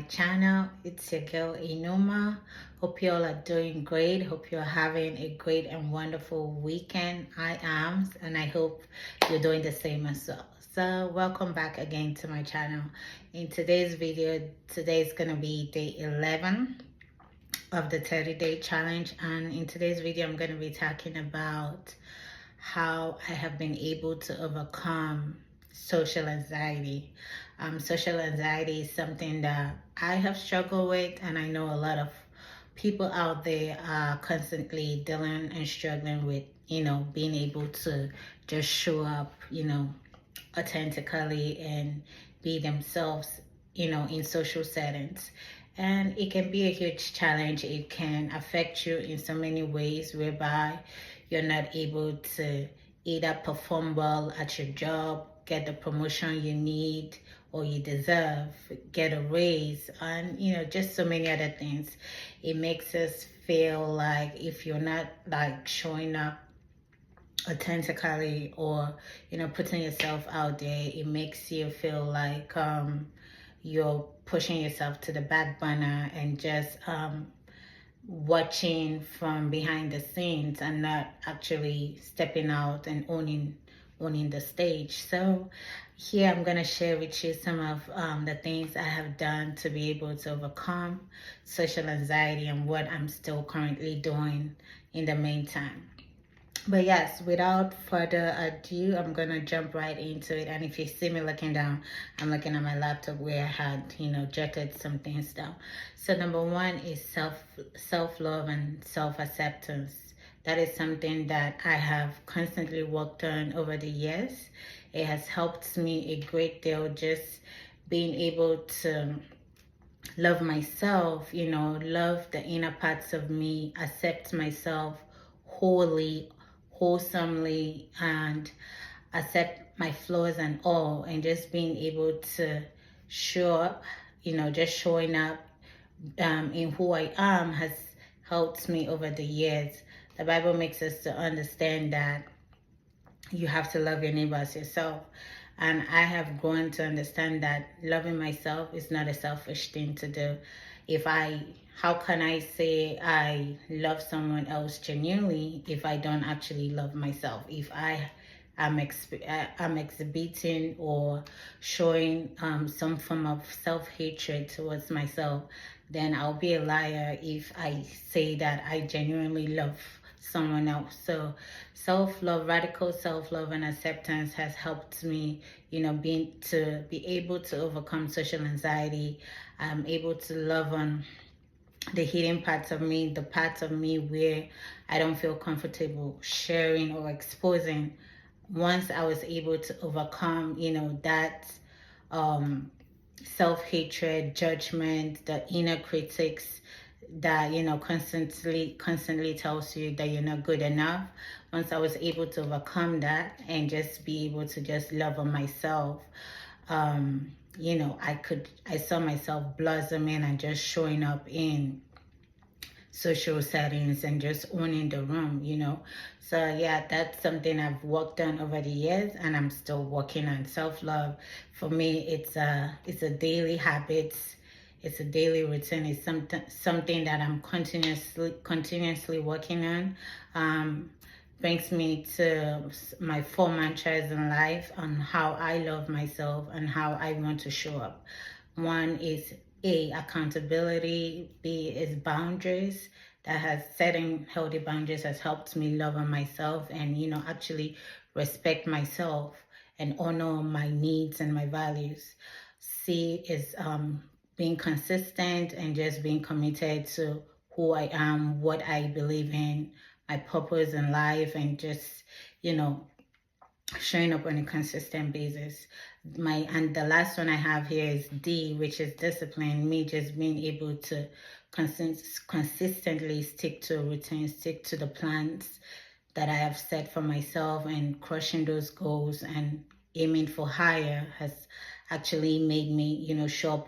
channel. It's your girl Inoma. Hope you all are doing great. Hope you're having a great and wonderful weekend. I am, and I hope you're doing the same as well. So welcome back again to my channel. In today's video, today is gonna be day 11 of the 30-day challenge, and in today's video I'm going to be talking about how I have been able to overcome social anxiety. Social anxiety is something that I have struggled with, and I know a lot of people out there are constantly dealing and struggling with, being able to just show up, authentically and be themselves, in social settings. And it can be a huge challenge. It can affect you in so many ways whereby you're not able to either perform well at your job, get the promotion you need or you deserve, get a raise, and just so many other things. It makes us feel like if you're not like showing up authentically or putting yourself out there, it makes you feel like you're pushing yourself to the back burner and just watching from behind the scenes and not actually stepping out and owning the stage. So here I'm going to share with you some of the things I have done to be able to overcome social anxiety and what I'm still currently doing in the meantime. But yes, without further ado, I'm gonna jump right into it. And if you see me looking down, I'm looking at my laptop where I had, jotted some things down. So number one is self-love and self-acceptance. That is something that I have constantly worked on over the years. It has helped me a great deal, just being able to love myself, love the inner parts of me, accept myself wholly, wholesomely, and accept my flaws and all, and just being able to show up, just showing up in who I am has helped me over the years. The Bible makes us to understand that you have to love your neighbor as yourself. And I have grown to understand that loving myself is not a selfish thing to do. How can I say I love someone else genuinely if I don't actually love myself? If I'm exhibiting or showing some form of self-hatred towards myself, then I'll be a liar if I say that I genuinely love someone else. So self-love, radical self-love and acceptance has helped me, be able to overcome social anxiety. I'm able to love on the hidden parts of me, the parts of me where I don't feel comfortable sharing or exposing. Once I was able to overcome, that self-hatred, judgment, the inner critics that constantly tells you that you're not good enough. Once I was able to overcome that and just be able to just love on myself, I saw myself blossoming and just showing up in social settings and just owning the room. So yeah, that's something I've worked on over the years, and I'm still working on. Self-love for me, it's a daily habit. It's a daily routine. It's something that I'm continuously working on. Brings me to my 4 mantras in life on how I love myself and how I want to show up. One is A, accountability. B is boundaries. Setting healthy boundaries has helped me love on myself and, actually respect myself and honor my needs and my values. C is being consistent and just being committed to who I am, what I believe in, my purpose in life, and just, showing up on a consistent basis. And the last one I have here is D, which is discipline. Me just being able to consistently stick to a routine, stick to the plans that I have set for myself, and crushing those goals and aiming for higher has actually made me, show up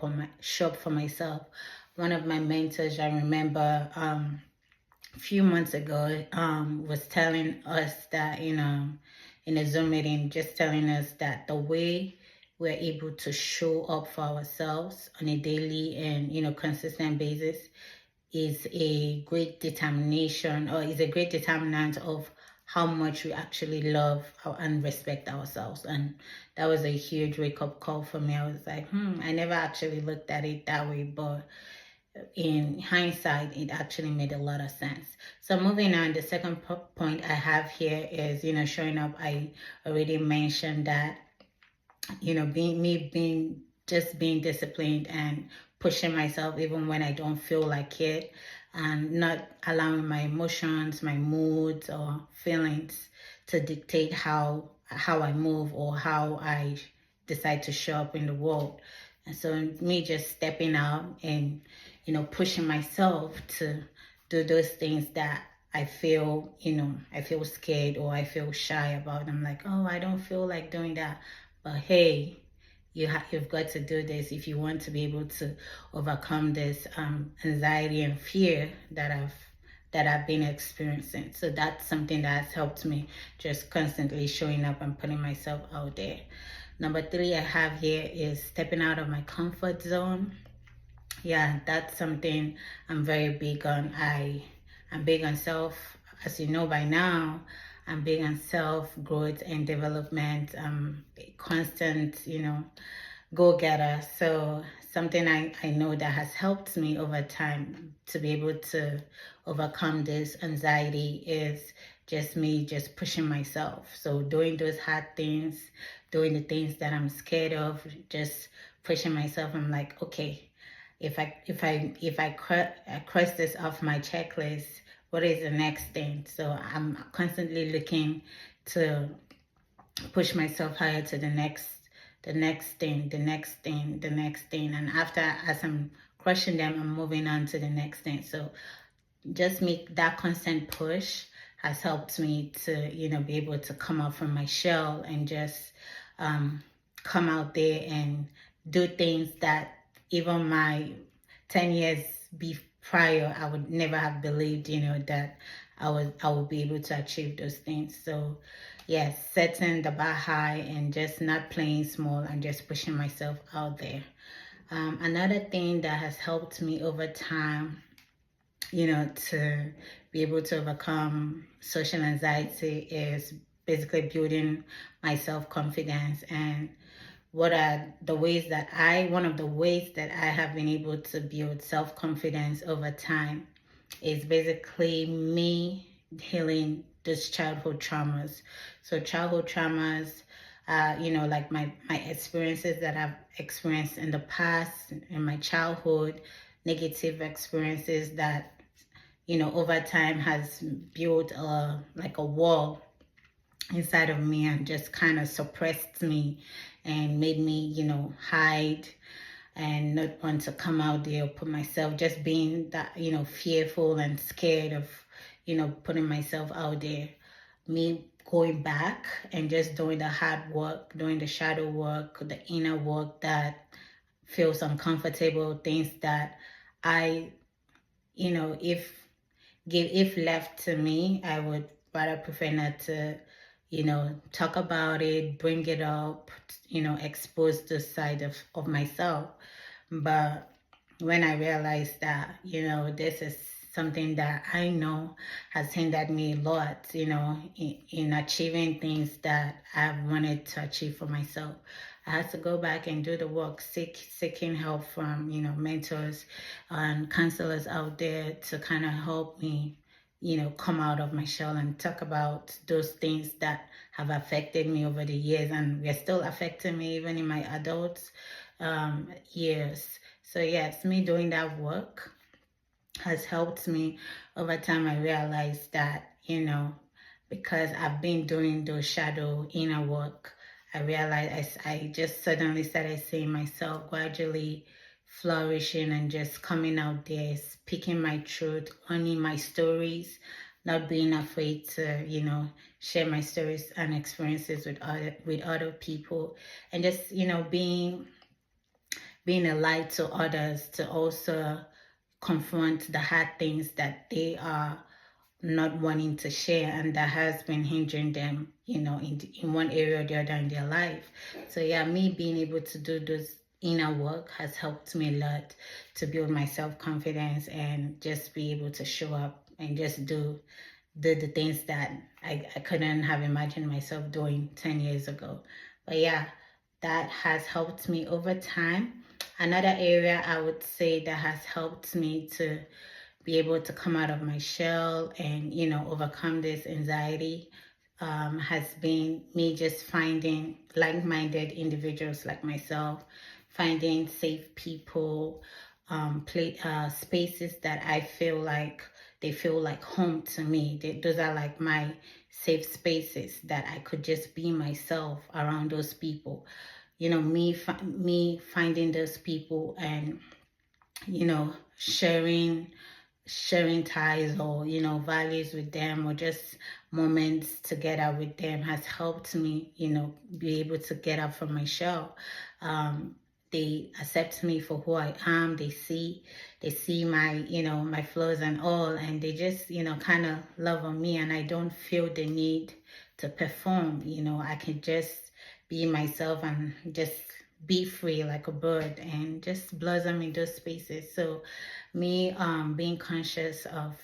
for myself. One of my mentors, I remember a few months ago, was telling us that, in a Zoom meeting, just telling us that the way we're able to show up for ourselves on a daily and, consistent basis is a great determination, or is a great determinant of how much we actually love and respect ourselves. And that was a huge wake-up call for me. I was like, I never actually looked at it that way, but in hindsight, it actually made a lot of sense. So moving on, the second point I have here is, showing up. I already mentioned that, being disciplined and pushing myself even when I don't feel like it, and not allowing my emotions, my moods or feelings to dictate how I move or how I decide to show up in the world. And so me just stepping out and, pushing myself to do those things that I feel, I feel scared or I feel shy about. I'm like, oh, I don't feel like doing that. But hey, you've got to do this if you want to be able to overcome this anxiety and fear that I've been experiencing. So that's something that has helped me, just constantly showing up and putting myself out there. Number 3 I have here is stepping out of my comfort zone. Yeah, that's something I'm very big on. I'm big on self, as you know by now. I'm big on self growth and development. A constant, go-getter. So something I know that has helped me over time to be able to overcome this anxiety is just pushing myself. So doing those hard things, doing the things that I'm scared of, just pushing myself. I'm like, okay, if I cross this off my checklist, what is the next thing? So I'm constantly looking to push myself higher to the next thing, and after, as I'm crushing them, I'm moving on to the next thing. So just make that constant push has helped me to, be able to come out from my shell and just come out there and do things that even my 10 years prior, I would never have believed, that I would be able to achieve those things. So yes, setting the bar high and just not playing small and just pushing myself out there. Another thing that has helped me over time, to be able to overcome social anxiety is basically building my self-confidence. And one of the ways that I have been able to build self-confidence over time is basically me healing those childhood traumas. So childhood traumas, like my experiences that I've experienced in the past, in my childhood, negative experiences that, over time has built like a wall inside of me and just kind of suppressed me and made me, hide and not want to come out there or put myself, just being that, fearful and scared of, putting myself out there. Me going back and just doing the hard work, doing the shadow work, the inner work that feels uncomfortable, things that I, if left to me, I would rather prefer not to, talk about it, bring it up, expose the side of myself. But when I realized that, this is something that I know has hindered me a lot, in achieving things that I've wanted to achieve for myself, I had to go back and do the work, seeking help from, mentors and counselors out there to kind of help me, come out of my shell and talk about those things that have affected me over the years and they're still affecting me even in my adult years. So yes, me doing that work has helped me over time. I realized that, because I've been doing those shadow inner work, I realized I just suddenly started seeing myself gradually flourishing and just coming out there, speaking my truth, owning my stories, not being afraid to, share my stories and experiences with other people, and just, being a light to others to also confront the hard things that they are not wanting to share, and that has been hindering them, in one area or the other in their life. So yeah, me being able to do those inner work has helped me a lot to build my self-confidence and just be able to show up and just do the things that I couldn't have imagined myself doing 10 years ago. But yeah, that has helped me over time. Another area I would say that has helped me to be able to come out of my shell and, overcome this anxiety has been me just finding like-minded individuals like myself, finding safe people, spaces that I feel like they feel like home to me. Those are like my safe spaces that I could just be myself around those people. Me finding those people and sharing ties or values with them, or just moments together with them, has helped me be able to get up from my shell. They accept me for who I am. They see my my flaws and all, and they just kind of love on me, and I don't feel the need to perform. I can just be myself and just be free like a bird and just blossom in those spaces. So me being conscious of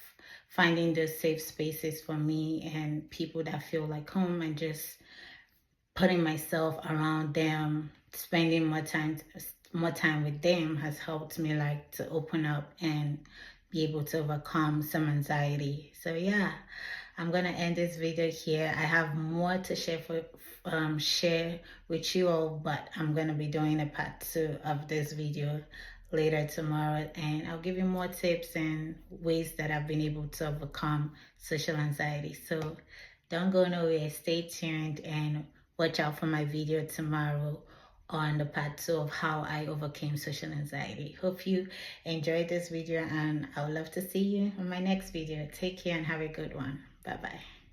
finding those safe spaces for me and people that feel like home, and just putting myself around them, spending more time with them, has helped me like to open up and be able to overcome some anxiety. So yeah, I'm gonna end this video here. I have more to share with you all, but I'm gonna be doing a part 2 of this video later tomorrow, and I'll give you more tips and ways that I've been able to overcome social anxiety. So don't go nowhere, stay tuned, and watch out for my video tomorrow on the part 2 of how I overcame social anxiety. Hope you enjoyed this video, and I would love to see you on my next video. Take care and have a good one. Bye bye.